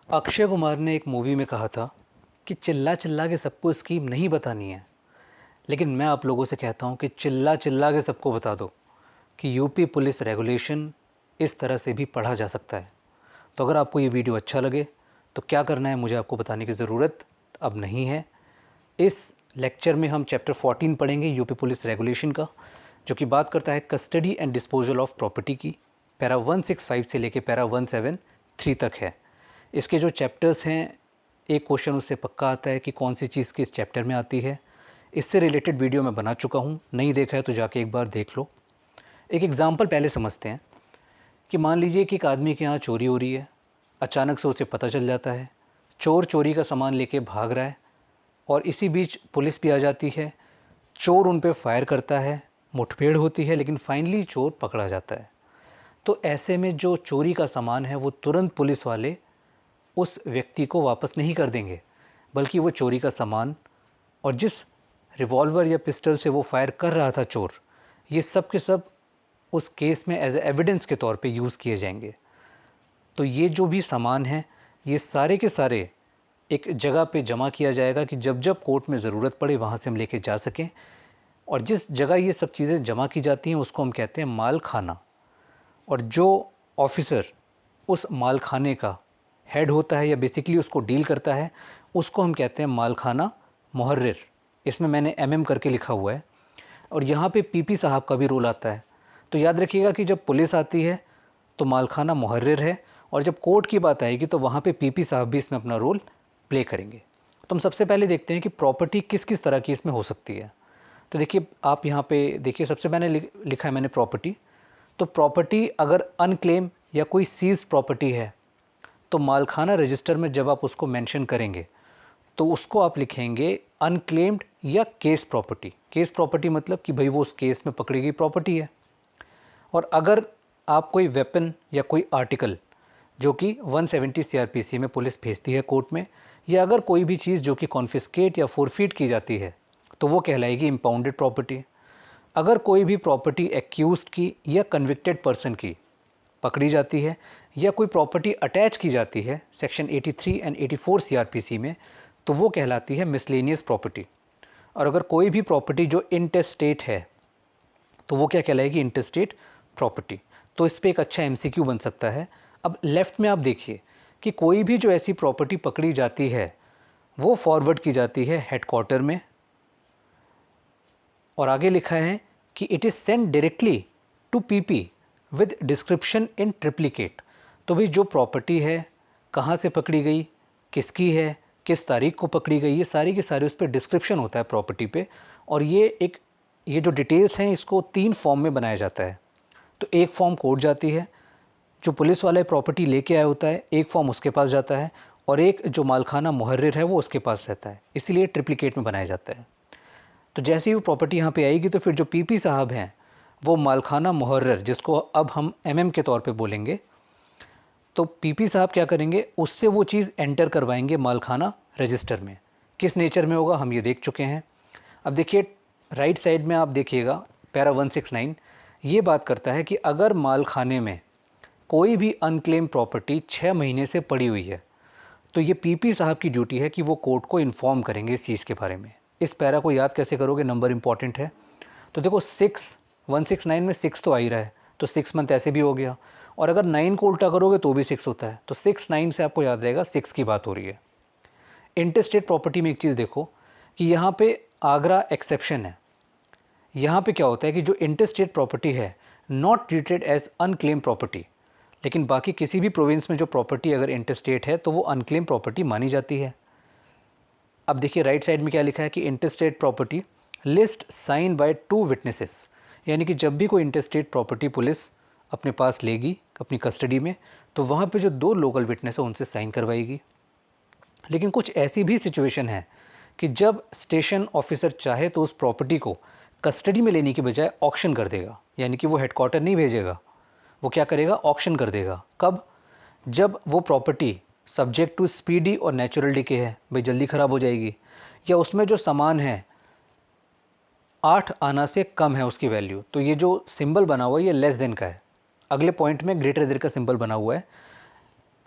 अक्षय कुमार ने एक मूवी में कहा था कि चिल्ला चिल्ला के सबको स्कीम नहीं बतानी है। लेकिन मैं आप लोगों से कहता हूँ कि चिल्ला चिल्ला के सबको बता दो कि यूपी पुलिस रेगुलेशन इस तरह से भी पढ़ा जा सकता है। तो अगर आपको ये वीडियो अच्छा लगे तो क्या करना है, मुझे आपको बताने की ज़रूरत अब नहीं है। इस लेक्चर में हम चैप्टर 14 पढ़ेंगे यूपी पुलिस रेगुलेशन का, जो कि बात करता है custody and disposal of property की। पैरा 165 से लेके पैरा 173 तक है। इसके जो चैप्टर्स हैं, एक क्वेश्चन उससे पक्का आता है कि कौन सी चीज़ किस चैप्टर में आती है। इससे रिलेटेड वीडियो मैं बना चुका हूँ, नहीं देखा है तो जाके एक बार देख लो। एक एग्ज़ाम्पल पहले समझते हैं कि मान लीजिए कि एक आदमी के यहाँ चोरी हो रही है। अचानक से उसे पता चल जाता है, चोर चोरी का सामान लेके भाग रहा है और इसी बीच पुलिस भी आ जाती है। चोर उन पे फायर करता है, मुठभेड़ होती है, लेकिन फाइनली चोर पकड़ा जाता है। तो ऐसे में जो चोरी का सामान है वो तुरंत पुलिस वाले उस व्यक्ति को वापस नहीं कर देंगे, बल्कि वो चोरी का सामान और जिस रिवॉल्वर या पिस्टल से वो फायर कर रहा था चोर, ये सब के सब उस केस में एज एविडेंस के तौर पे यूज़ किए जाएंगे। तो ये जो भी सामान है, ये सारे के सारे एक जगह पे जमा किया जाएगा कि जब जब कोर्ट में ज़रूरत पड़े वहाँ से हम लेके जा सकें। और जिस जगह ये सब चीज़ें जमा की जाती हैं उसको हम कहते हैं माल खाना। और जो ऑफिसर उस माल खाने का हेड होता है या बेसिकली उसको डील करता है, उसको हम कहते हैं माल खाना मुहर्रिर। इसमें मैंने एमएम करके लिखा हुआ है और यहाँ पे पीपी साहब का भी रोल आता है। तो याद रखिएगा कि जब पुलिस आती है तो मालखाना मुहर्रिर है, और जब कोर्ट की बात आएगी तो वहाँ पे पीपी साहब भी इसमें अपना रोल प्ले करेंगे। तो हम सबसे पहले देखते हैं कि प्रॉपर्टी किस किस तरह की इसमें हो सकती है। तो देखिए, आप यहाँ पे देखिए, सबसे मैंने लिखा है मैंने प्रॉपर्टी। तो प्रॉपर्टी अगर अनक्लेम या कोई सीज प्रॉपर्टी है तो मालखाना रजिस्टर में जब आप उसको मेंशन करेंगे तो उसको आप लिखेंगे अनक्लेम्ड या केस प्रॉपर्टी। केस प्रॉपर्टी मतलब कि भाई वो उस केस में पकड़ी गई प्रॉपर्टी है। और अगर आप कोई वेपन या कोई आर्टिकल जो कि 170 सीआरपीसी में पुलिस भेजती है कोर्ट में, या अगर कोई भी चीज़ जो कि कॉन्फिस्केट या फोरफीट की जाती है तो वो कहलाएगी इम्पाउंडेड प्रॉपर्टी। अगर कोई भी प्रॉपर्टी एक्यूज्ड की या कन्विक्टेड पर्सन की पकड़ी जाती है या कोई प्रॉपर्टी अटैच की जाती है सेक्शन 83 एंड 84 सीआरपीसी में, तो वो कहलाती है मिसलेनियस प्रॉपर्टी। और अगर कोई भी प्रॉपर्टी जो इंटेस्टेट है तो वो क्या कहलाएगी, इंटेस्टेट प्रॉपर्टी। तो इस पर एक अच्छा एमसीक्यू बन सकता है। अब लेफ्ट में आप देखिए कि कोई भी जो ऐसी प्रॉपर्टी पकड़ी जाती है वो फॉरवर्ड की जाती है हेडक्वार्टर में, और आगे लिखा है कि it is send directly to PP with description in triplicate. तो भाई जो प्रॉपर्टी है कहाँ से पकड़ी गई, किसकी है, किस तारीख को पकड़ी गई, ये सारी की सारी उस पर डिस्क्रिप्शन होता है प्रॉपर्टी पे। और ये जो डिटेल्स हैं इसको 3 फॉर्म में बनाया जाता है। तो एक फॉर्म कोर्ट जाती है, जो पुलिस वाला प्रॉपर्टी लेके आया होता है एक फॉर्म उसके पास जाता है, और एक जो मालखाना मुहर्रिर है वो उसके पास रहता है, इसीलिए ट्रिप्लिकेट में बनाया जाता है। तो जैसे ही वो प्रॉपर्टी यहाँ पे आएगी तो फिर जो पीपी साहब हैं वो मालखाना मुहर्रिर, जिसको अब हम एमएम के तौर पे बोलेंगे, तो पीपी साहब क्या करेंगे, उससे वो चीज़ एंटर करवाएंगे मालखाना रजिस्टर में। किस नेचर में होगा हम ये देख चुके हैं। अब देखिए राइट साइड में आप देखिएगा पैरा 169 ये बात करता है कि अगर मालखाने में कोई भी अनक्लेम प्रॉपर्टी 6 महीने से पड़ी हुई है तो ये पीपी साहब की ड्यूटी है कि वो कोर्ट को इन्फॉर्म करेंगे इस चीज़ के बारे में। इस पैरा को याद कैसे करोगे, नंबर इंपॉर्टेंट है। तो देखो 169 में 6 तो आ ही रहा है, तो 6 मंथ ऐसे भी हो गया, और अगर 9 को उल्टा करोगे तो भी 6 होता है, तो 6 9 से आपको याद रहेगा 6 की बात हो रही है। इंटरस्टेट प्रॉपर्टी में एक चीज़ देखो कि यहाँ पे आगरा एक्सेप्शन है। यहाँ पे क्या होता है कि जो इंटरस्टेट प्रॉपर्टी है not treated as unclaim property, लेकिन बाकी किसी भी प्रोविंस में जो प्रॉपर्टी अगर इंटरस्टेट है तो वो अनक्लेम प्रॉपर्टी मानी जाती है। अब देखिए राइट साइड में क्या लिखा है कि interstate property list sign by 2 witnesses, यानी कि जब भी कोई इंटरस्टेट प्रॉपर्टी पुलिस अपने पास लेगी अपनी कस्टडी में तो वहाँ पे जो 2 लोकल विटनेस है उनसे साइन करवाएगी। लेकिन कुछ ऐसी भी सिचुएशन है कि जब स्टेशन ऑफिसर चाहे तो उस प्रॉपर्टी को कस्टडी में लेने की बजाय ऑक्शन कर देगा, यानी कि वो हेडक्वार्टर नहीं भेजेगा, वो क्या करेगा, ऑक्शन कर देगा। कब, जब वो प्रॉपर्टी सब्जेक्ट टू स्पीडी और नेचुरल डिके है, भाई जल्दी ख़राब हो जाएगी, या उसमें जो सामान है 8 आना से कम है उसकी वैल्यू, तो ये जो सिंबल बना हुआ है ये लेस देन का है। अगले पॉइंट में ग्रेटर देन का सिंबल बना हुआ है।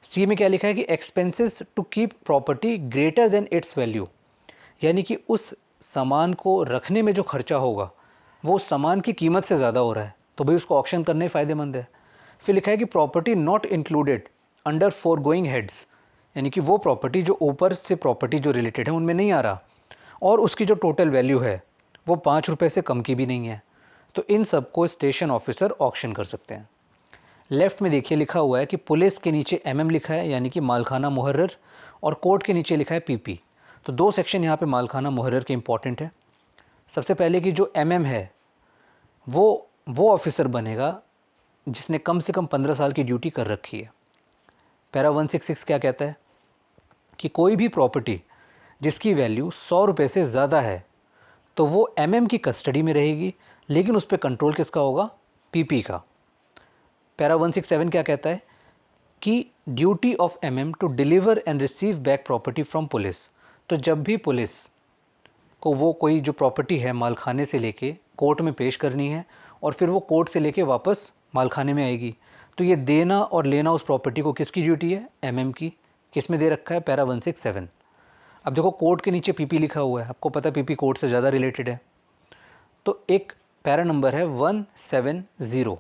सी में क्या लिखा है कि expenses to keep property greater than its value, यानी कि उस सामान को रखने में जो खर्चा होगा वो उस सामान की कीमत से ज़्यादा हो रहा है, तो भाई उसको ऑक्शन करने फ़ायदेमंद है। फिर लिखा है कि property not included under four going heads, यानी कि वो प्रॉपर्टी जो ऊपर से प्रॉपर्टी जो रिलेटेड है उनमें नहीं आ रहा, और उसकी जो टोटल वैल्यू है वो 5 रुपये से कम की भी नहीं है, तो इन सब को स्टेशन ऑफिसर ऑक्शन कर सकते हैं। लेफ़्ट में देखिए लिखा हुआ है कि पुलिस के नीचे एमएम लिखा है, यानी कि मालखाना मुहर्रर, और कोर्ट के नीचे लिखा है पीपी। तो दो सेक्शन यहाँ पे मालखाना मुहर्रर के इंपॉर्टेंट है। सबसे पहले कि जो एमएम है वो ऑफिसर बनेगा जिसने कम से कम 15 साल की ड्यूटी कर रखी है। पैरा 166 क्या कहता है कि कोई भी प्रॉपर्टी जिसकी वैल्यू 100 रुपये से ज़्यादा है तो वो एमएम की कस्टडी में रहेगी, लेकिन उस पर कंट्रोल किसका होगा? पीपी का। पैरा 167 क्या कहता है कि duty of MM to deliver and receive back property from police, तो जब भी पुलिस को वो कोई जो प्रॉपर्टी है मालखाने से लेके कोर्ट में पेश करनी है और फिर वो कोर्ट से लेके वापस मालखाने में आएगी, तो ये देना और लेना उस प्रॉपर्टी को किसकी ड्यूटी है? एमएम की। किस में दे रखा है? पैरा 167। अब देखो कोर्ट के नीचे पीपी लिखा हुआ है, आपको पता है पीपी कोर्ट से ज़्यादा रिलेटेड है, तो एक पैरा नंबर है 170।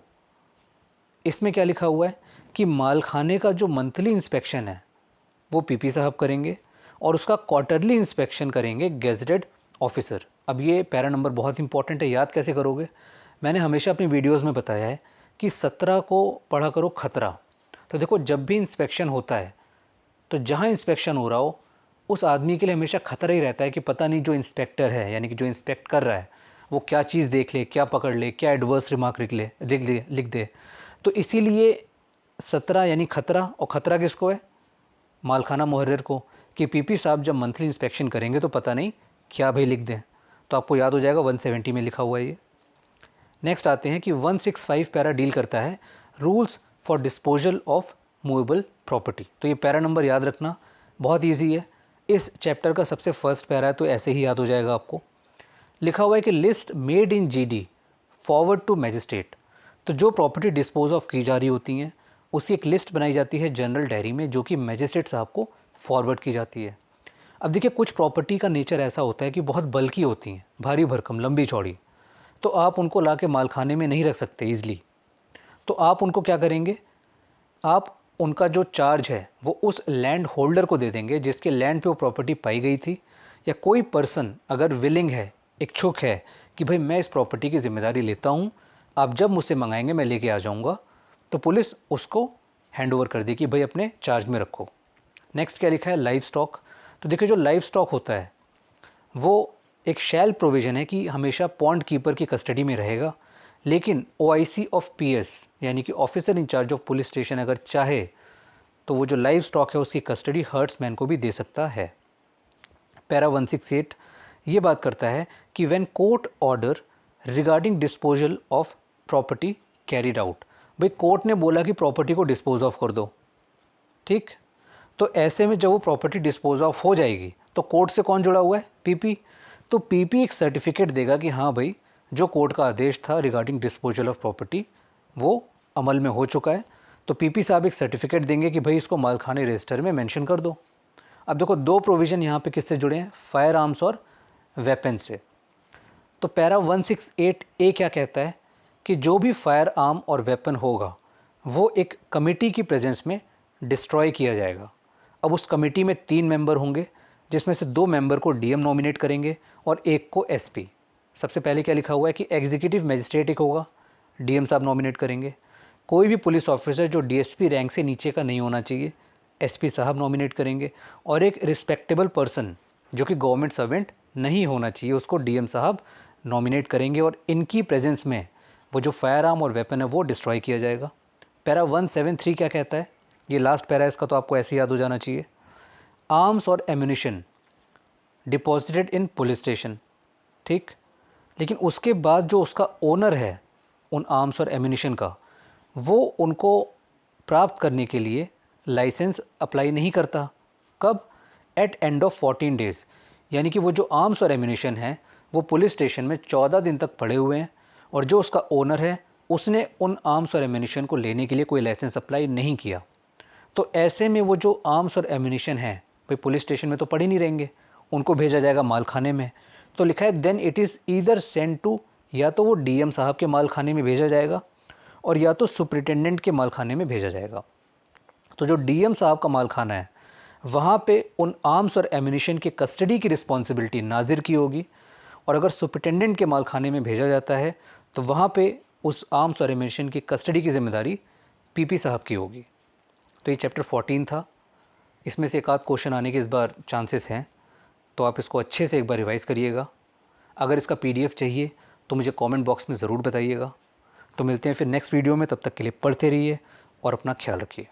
इसमें क्या लिखा हुआ है कि मालखाने का जो मंथली इंस्पेक्शन है वो पीपी साहब करेंगे और उसका क्वार्टरली इंस्पेक्शन करेंगे गेजेटेड ऑफिसर। अब ये पैरा नंबर बहुत इंपॉर्टेंट है, याद कैसे करोगे? मैंने हमेशा अपनी वीडियोस में बताया है कि 17 को पढ़ा करो खतरा। तो देखो जब भी इंस्पेक्शन होता है तो जहाँ इंस्पेक्शन हो रहा हो उस आदमी के लिए हमेशा खतरा ही रहता है कि पता नहीं जो इंस्पेक्टर है, यानी कि जो इंस्पेक्ट कर रहा है, वो क्या चीज़ देख ले, क्या पकड़ ले, क्या एडवर्स रिमार्क लिख दे। तो इसीलिए 17 यानी खतरा, और खतरा किसको है? मालखाना मुहर्रिर को, कि पीपी साहब जब मंथली इंस्पेक्शन करेंगे तो पता नहीं क्या भाई लिख दें। तो आपको याद हो जाएगा 170 में लिखा हुआ है ये। नेक्स्ट आते हैं कि 165 पैरा डील करता है rules for disposal of movable property. तो ये पैरा नंबर याद रखना बहुत ईजी है, इस चैप्टर का सबसे फर्स्ट पैरा है, तो ऐसे ही याद हो जाएगा आपको। लिखा हुआ है कि list made in GD forward to magistrate, तो जो प्रॉपर्टी डिस्पोज ऑफ की जा रही होती हैं उसकी एक लिस्ट बनाई जाती है जनरल डायरी में, जो कि मैजिस्ट्रेट साहब को फॉरवर्ड की जाती है। अब देखिए कुछ प्रॉपर्टी का नेचर ऐसा होता है कि बहुत बल्की होती हैं, भारी भरकम, लंबी चौड़ी, तो आप उनको ला के मालखाने में नहीं रख सकते ईजिली। तो आप उनको क्या करेंगे? आप उनका जो चार्ज है वो उस लैंड होल्डर को दे देंगे जिसके लैंड पे वो प्रॉपर्टी पाई गई थी, या कोई पर्सन अगर विलिंग है, इच्छुक है कि भाई मैं इस प्रॉपर्टी की जिम्मेदारी लेता हूँ, आप जब मुझसे मंगाएंगे मैं लेके आ जाऊँगा, तो पुलिस उसको हैंड ओवर कर दी कि भाई अपने चार्ज में रखो। नेक्स्ट क्या लिखा है? Live stock. तो देखिए जो लाइव स्टॉक होता है वो एक शैल प्रोविज़न है कि हमेशा पॉन्ड कीपर की कस्टडी में रहेगा, लेकिन ओआईसी ऑफ पीएस यानी कि officer in charge of police station अगर चाहे तो वो जो लाइव स्टॉक है उसकी कस्टडी हर्ट्समैन को भी दे सकता है। पैरा 168 ये बात करता है कि when court order regarding disposal of property carried out, भाई कोर्ट ने बोला कि प्रॉपर्टी को डिस्पोज ऑफ कर दो, ठीक, तो ऐसे में जब वो प्रॉपर्टी डिस्पोज ऑफ हो जाएगी तो कोर्ट से कौन जुड़ा हुआ है? पीपी। तो पीपी एक सर्टिफिकेट देगा कि हाँ भाई जो कोर्ट का आदेश था रिगार्डिंग डिस्पोजल ऑफ प्रॉपर्टी वो अमल में हो चुका है, तो पीपी साहब एक सर्टिफिकेट देंगे कि भाई इसको मालखाने रजिस्टर में मेंशन कर दो। अब देखो दो प्रोविज़न यहाँ पे किससे जुड़े हैं? फायर आर्म्स और वेपन से। तो पैरा 168 ए क्या कहता है कि जो भी फायर आर्म और वेपन होगा वो एक कमेटी की प्रेजेंस में डिस्ट्रॉय किया जाएगा। अब उस कमेटी में 3 मेंबर होंगे, जिसमें से 2 मेंबर को डीएम नॉमिनेट करेंगे और एक को एसपी। सबसे पहले क्या लिखा हुआ है कि एग्जीक्यूटिव मजिस्ट्रेट एक होगा, डीएम साहब नॉमिनेट करेंगे। कोई भी पुलिस ऑफिसर जो डीएसपी रैंक से नीचे का नहीं होना चाहिए, एसपी साहब नॉमिनेट करेंगे। और एक रिस्पेक्टेबल पर्सन जो कि गवर्नमेंट सर्वेंट नहीं होना चाहिए उसको डीएम साहब नॉमिनेट करेंगे, और इनकी प्रेजेंस में वो जो फायर आर्म और वेपन है वो डिस्ट्रॉय किया जाएगा। पैरा 173 क्या कहता है? ये लास्ट पैरा है इसका, तो आपको ऐसे याद हो जाना चाहिए। आर्म्स और ammunition deposited in police station, ठीक, लेकिन उसके बाद जो उसका ओनर है उन आर्म्स और एम्यूनिशन का, वो उनको प्राप्त करने के लिए लाइसेंस अप्लाई नहीं करता। कब? एट एंड ऑफ 14 डेज़, यानी कि वो जो आर्म्स और एम्यूनिशन है वो पुलिस स्टेशन में 14 दिन तक पड़े हुए हैं और जो उसका ओनर है उसने उन आर्म्स और एम्यूनिशन को लेने के लिए कोई लाइसेंस अप्लाई नहीं किया। तो ऐसे में वो जो आर्म्स और एम्यूनिशन है भाई पुलिस स्टेशन में तो पड़े नहीं रहेंगे, उनको भेजा जाएगा मालखाने में। तो लिखा है then it is either send to, या तो वो डीएम साहब के मालखाने में भेजा जाएगा और या तो सुपरिटेंडेंट के मालखाने में भेजा जाएगा। तो जो डीएम साहब का मालखाना है वहाँ पे उन आर्म्स और एम्यूनिशन की कस्टडी की रिस्पॉन्सिबिलिटी नाजिर की होगी, और अगर सुपरिटेंडेंट के मालखाने में भेजा जाता है तो वहाँ पे उस आर्म्स और एम्यूनिशन की कस्टडी की जिम्मेदारी पीपी साहब की होगी। तो ये चैप्टर 14 था। इसमें से एक आध क्वेश्चन आने के इस बार चांसेस हैं, तो आप इसको अच्छे से एक बार रिवाइज़ करिएगा। अगर इसका पीडीएफ चाहिए तो मुझे कमेंट बॉक्स में ज़रूर बताइएगा। तो मिलते हैं फिर नेक्स्ट वीडियो में, तब तक के लिए पढ़ते रहिए और अपना ख्याल रखिए।